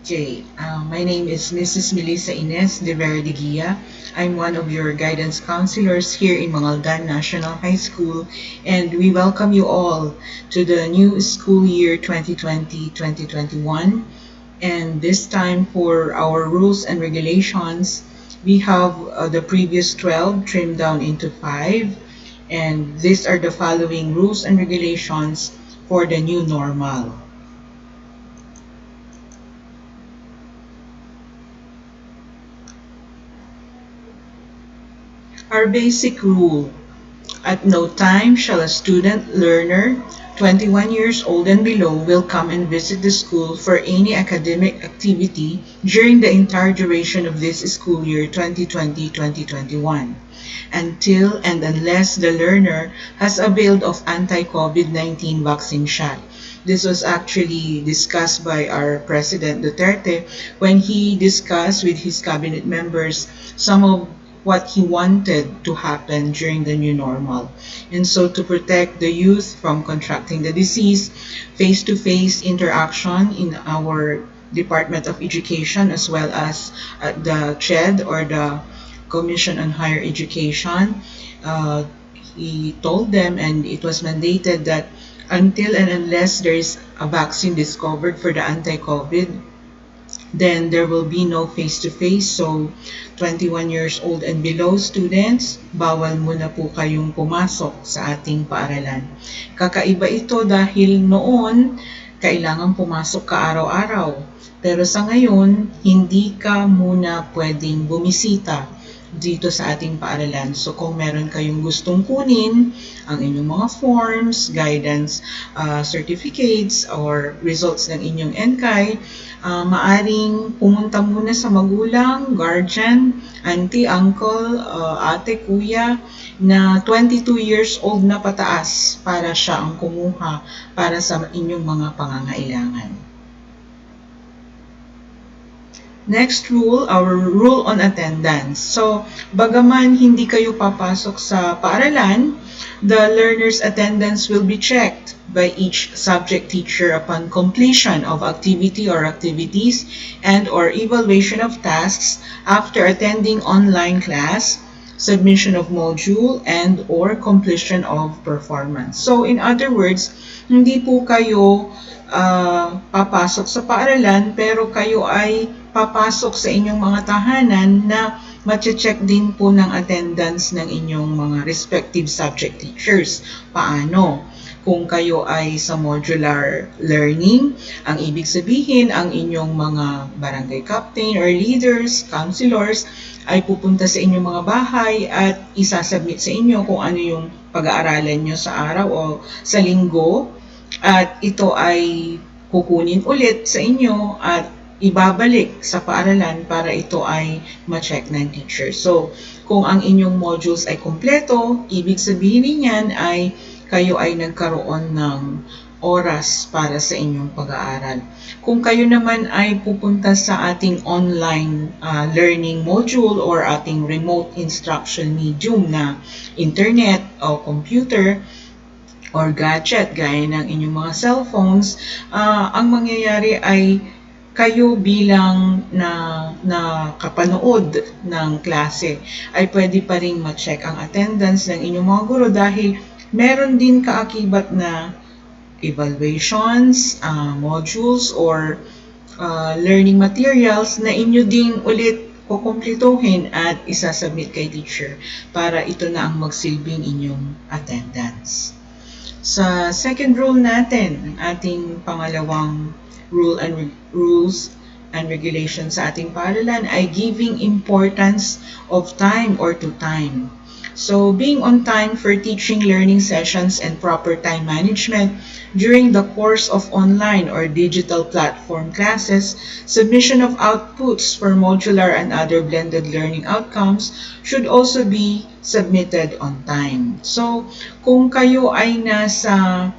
Okay, my name is Mrs. Melissa Ines de Verde Guia. I'm one of your guidance counselors here in Mangaldan National High School, and we welcome you all to the new school year 2020-2021. And this time for our rules and regulations, we have the previous 12 trimmed down into 5, and these are the following rules and regulations for the new normal. Our basic rule: at no time shall a student learner 21 years old and below will come and visit the school for any academic activity during the entire duration of this school year 2020-2021 until and unless the learner has availed of anti-COVID-19 vaccine shot. This was actually discussed by our President Duterte when he discussed with his cabinet members some of what he wanted to happen during the new normal. And so to protect the youth from contracting the disease, face-to-face interaction in our Department of Education as well as the CHED or the Commission on Higher Education, uh, he told them and it was mandated that until and unless there is a vaccine discovered for the anti-COVID, then there will be no face-to-face. So 21 years old and below students, bawal muna po kayong pumasok sa ating paaralan. Kakaiba ito dahil noon, kailangan pumasok ka araw-araw. Pero sa ngayon, hindi ka muna pwedeng bumisita dito sa ating paaralan. So kung meron kayong gustong kunin, ang inyong mga forms, guidance certificates, or results ng inyong NCAI, maaring pumunta muna sa magulang, guardian, auntie, uncle, ate, kuya na 22 years old na pataas para siya ang kumuha para sa inyong mga pangangailangan. Next rule, our rule on attendance. So, bagaman hindi kayo papasok sa paaralan, the learner's attendance will be checked by each subject teacher upon completion of activity or activities and or evaluation of tasks after attending online class, submission of module, and or completion of performance. So, in other words, hindi po kayo papasok sa paaralan pero kayo ay papasok sa inyong mga tahanan na mache-check din po ng attendance ng inyong mga respective subject teachers. Paano? Kung kayo ay sa modular learning, ang ibig sabihin ang inyong mga barangay captain or leaders, counselors, ay pupunta sa inyong mga bahay at isasubmit sa inyo kung ano yung pag-aaralan nyo sa araw o sa linggo. At ito ay kukunin ulit sa inyo at ibabalik sa paaralan para ito ay ma-check ng teacher. So, kung ang inyong modules ay kompleto, ibig sabihin niyan ay kayo ay nagkaroon ng oras para sa inyong pag-aaral. Kung kayo naman ay pupunta sa ating online learning module or ating remote instruction medium na internet o computer, or gadget gaya ng inyong mga cellphones, ang mangyayari ay kayo bilang na kapanood ng klase ay pwede pa rin ma-check ang attendance ng inyong mga guro dahil meron din kaakibat na evaluations, modules, or learning materials na inyo din ulit kukumplituhin at isasubmit kay teacher para ito na ang magsilbing inyong attendance. Sa second rule natin, ang ating pangalawang rules and regulations sa ating paaralan ay giving importance of time or to time. So, being on time for teaching, learning sessions, and proper time management during the course of online or digital platform classes, submission of outputs for modular and other blended learning outcomes should also be submitted on time. So, kung kayo ay nasa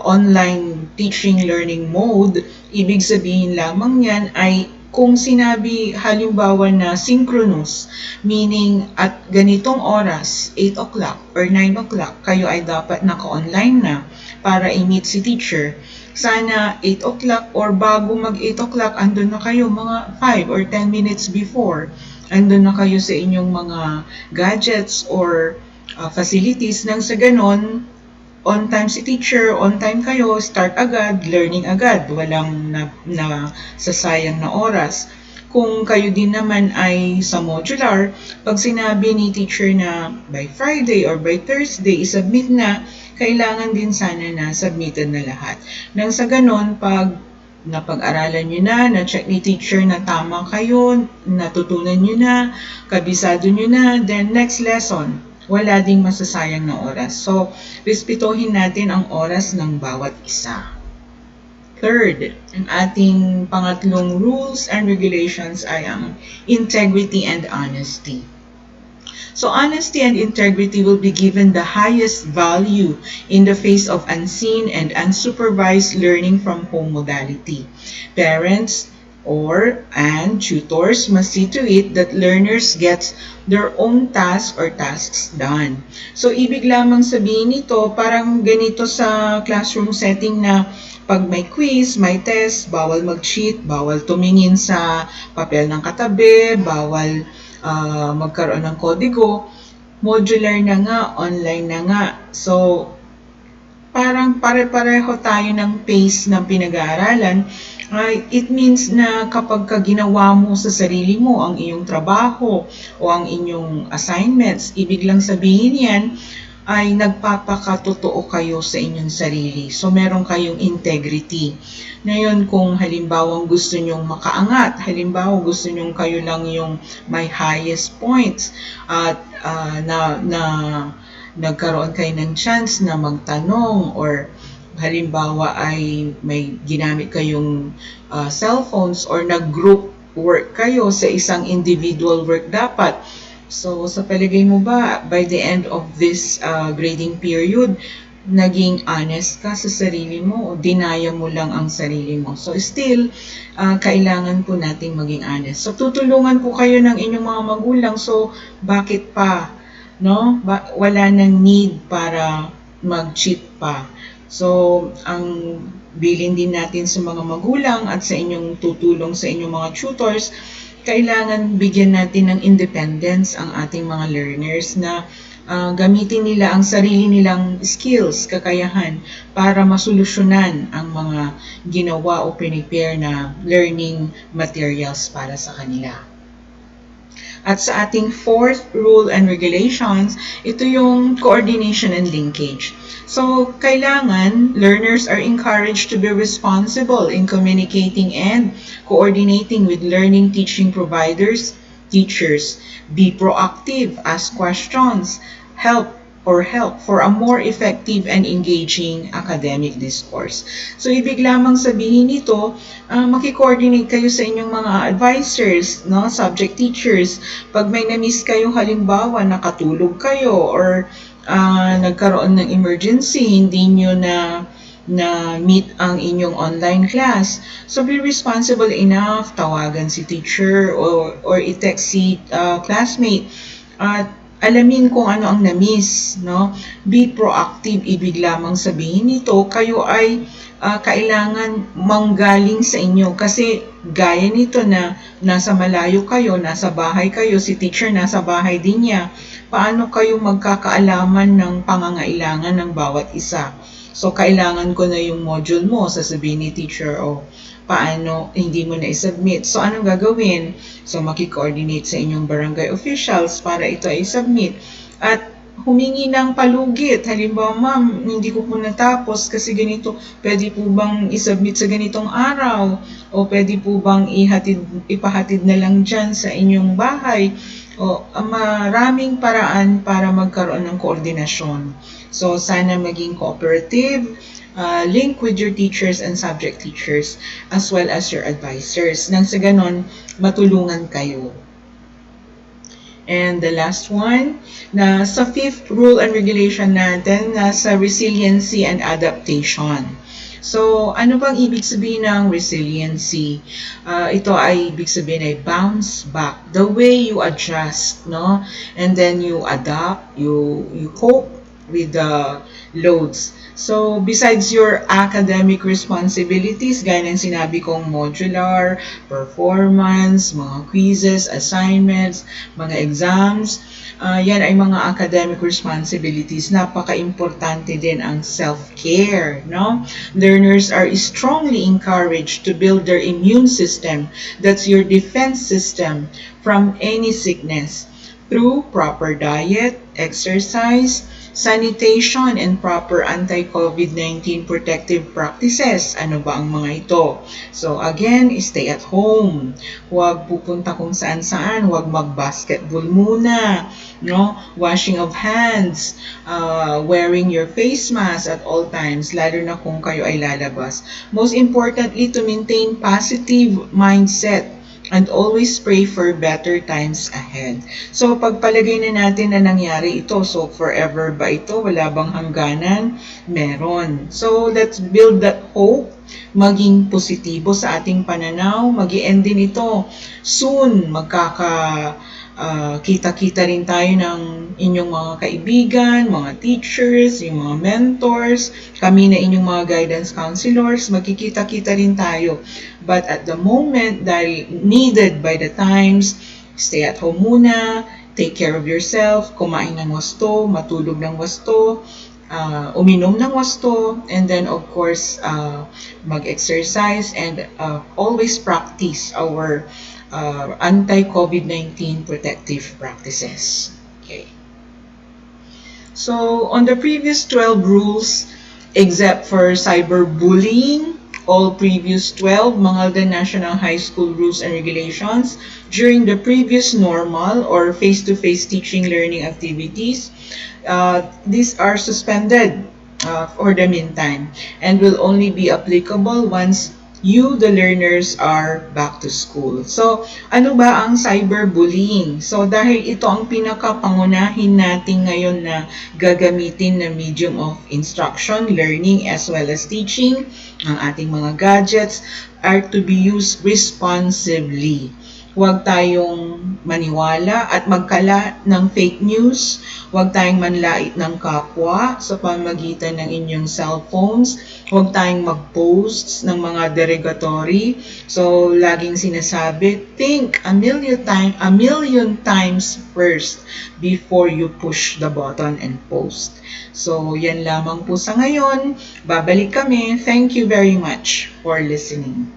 online teaching learning mode, ibig sabihin lamang yan ay kung sinabi halimbawa na synchronous, meaning at ganitong oras, 8 o'clock or 9 o'clock, kayo ay dapat naka-online na para i-meet si teacher. sana 8 o'clock or bago mag 8 o'clock, andun na kayo mga 5 or 10 minutes before. Andun na kayo sa inyong mga gadgets or facilities nang sa ganon, on time si teacher, on time kayo, start agad, learning agad, walang na sasayang na oras. Kung kayo din naman ay sa modular, pag sinabi ni teacher na by Friday or by Thursday, isubmit na, kailangan din sana na submitted na lahat. Nang sa ganon, pag napag-aralan nyo na-check ni teacher na tama kayo, natutunan nyo na, kabisado nyo na, then next lesson, wala ding masasayang na oras. So, respetuhin natin ang oras ng bawat isa. Third, ang ating pangatlong rules and regulations ay ang integrity and honesty. So honesty and integrity will be given the highest value in the face of unseen and unsupervised learning from home modality. Parents and tutors must see to it that learners get their own tasks done. So ibig lamang sabihin nito, parang ganito sa classroom setting na pag may quiz, may test, bawal mag-cheat, bawal tumingin sa papel ng katabi, bawal magkaroon ng kodigo, modular na nga, online na nga. So, parang pare-pareho tayo ng pace ng pinag-aaralan. It means na kapag ginawa mo sa sarili mo ang iyong trabaho o ang inyong assignments, ibig lang sabihin yan ay nagpapakatotoo kayo sa inyong sarili. So, meron kayong integrity. Ngayon, kung halimbawa gusto nyong makaangat, halimbawa gusto nyong kayo lang yung may highest points at nagkaroon kayo ng chance na magtanong or halimbawa ay may ginamit kayong cellphones or nag-group work kayo sa isang individual work dapat. So, sa palagay mo ba, by the end of this grading period, naging honest ka sa sarili mo o dinaya mo lang ang sarili mo? So, still, kailangan po nating maging honest. So, tutulungan ko kayo ng inyong mga magulang. So, bakit pa? No? Wala nang need para mag-cheat pa. So, ang bilin din natin sa mga magulang at sa inyong tutulong sa inyong mga tutors, kailangan bigyan natin ng independence ang ating mga learners na gamitin nila ang sarili nilang skills, kakayahan para masolusyonan ang mga ginawa o prepare na learning materials para sa kanila. At sa ating fourth rule and regulations, ito yung coordination and linkage. So, kailangan learners are encouraged to be responsible in communicating and coordinating with learning teaching providers, teachers. Be proactive, ask questions, help for a more effective and engaging academic discourse. So, ibig lamang sabihin nito, maki-coordinate kayo sa inyong mga advisors, no, subject teachers. Pag may na-miss kayo, halimbawa, nakatulog kayo or nagkaroon ng emergency, hindi nyo na meet ang inyong online class. So, be responsible enough, tawagan si teacher or i-text si classmate at alamin kung ano ang na-miss, no? Be proactive, ibig lamang sabihin nito, kayo ay kailangan manggaling sa inyo kasi gaya nito na nasa malayo kayo, nasa bahay kayo, si teacher nasa bahay din niya, paano kayo magkakaalaman ng pangangailangan ng bawat isa? So, kailangan ko na yung module mo, sasabihin ni teacher, paano hindi mo na i-submit. So, anong gagawin? So, maki-coordinate sa inyong barangay officials para ito ay submit. At humingi ng palugit. Halimbawa, ma'am, hindi ko po natapos kasi ganito. Pwede po bang i-submit sa ganitong araw? O pwede po bang ipahatid na lang dyan sa inyong bahay? O maraming paraan para magkaroon ng koordinasyon. So, sana maging cooperative, link with your teachers and subject teachers as well as your advisors. Nang sa ganon, matulungan kayo. And the last one, na sa fifth rule and regulation natin, sa resiliency and adaptation. So, ano bang ibig sabihin ng resiliency? Ito ay ibig sabihin ay bounce back. The way you adjust, no? And then you adapt, you cope with the loads. So, besides your academic responsibilities, gaya ng sinabi kong modular, performance, mga quizzes, assignments, mga exams, yan ay mga academic responsibilities. Napaka-importante din ang self-care, no? Learners are strongly encouraged to build their immune system, that's your defense system, from any sickness through proper diet, exercise, sanitation, and proper anti-COVID-19 protective practices. Ano ba ang mga ito? So again, stay at home. Huwag pupunta kung saan-saan. Huwag mag-basketball muna. No? Washing of hands. Wearing your face mask at all times, lalo na kung kayo ay lalabas. Most importantly, to maintain positive mindset and always pray for better times ahead. So, pagpalagay na natin na nangyari ito, so forever ba ito? Wala bang hangganan? Meron. So, let's build that hope, maging positibo sa ating pananaw. Mag-i-end din ito. Soon, kita-kita rin tayo ng inyong mga kaibigan, mga teachers, yung mga mentors, kami na inyong mga guidance counselors, magkikita-kita rin tayo. But at the moment, dahil needed by the times, stay at home muna, take care of yourself, kumain ng wasto, matulog ng wasto, uminom ng wasto, and then of course, mag-exercise and always practice our anti-COVID-19 protective practices. Okay. So, on the previous 12 rules, except for cyberbullying, all previous 12 Mangaldan National High School rules and regulations during the previous normal or face-to-face teaching learning activities, these are suspended for the meantime and will only be applicable once you, the learners, are back to school. So, ano ba ang cyberbullying? So, dahil ito ang pinakapangunahin natin ngayon na gagamitin na medium of instruction, learning, as well as teaching, ang ating mga gadgets are to be used responsibly. Huwag tayong maniwala at magkala ng fake news. Huwag tayong manlait ng kapwa sa pamagitan ng inyong cellphones. Huwag tayong mag-post ng mga derogatory. So, laging sinasabi, think a million times first before you push the button and post. So, yan lamang po sa ngayon. Babalik kami. Thank you very much for listening.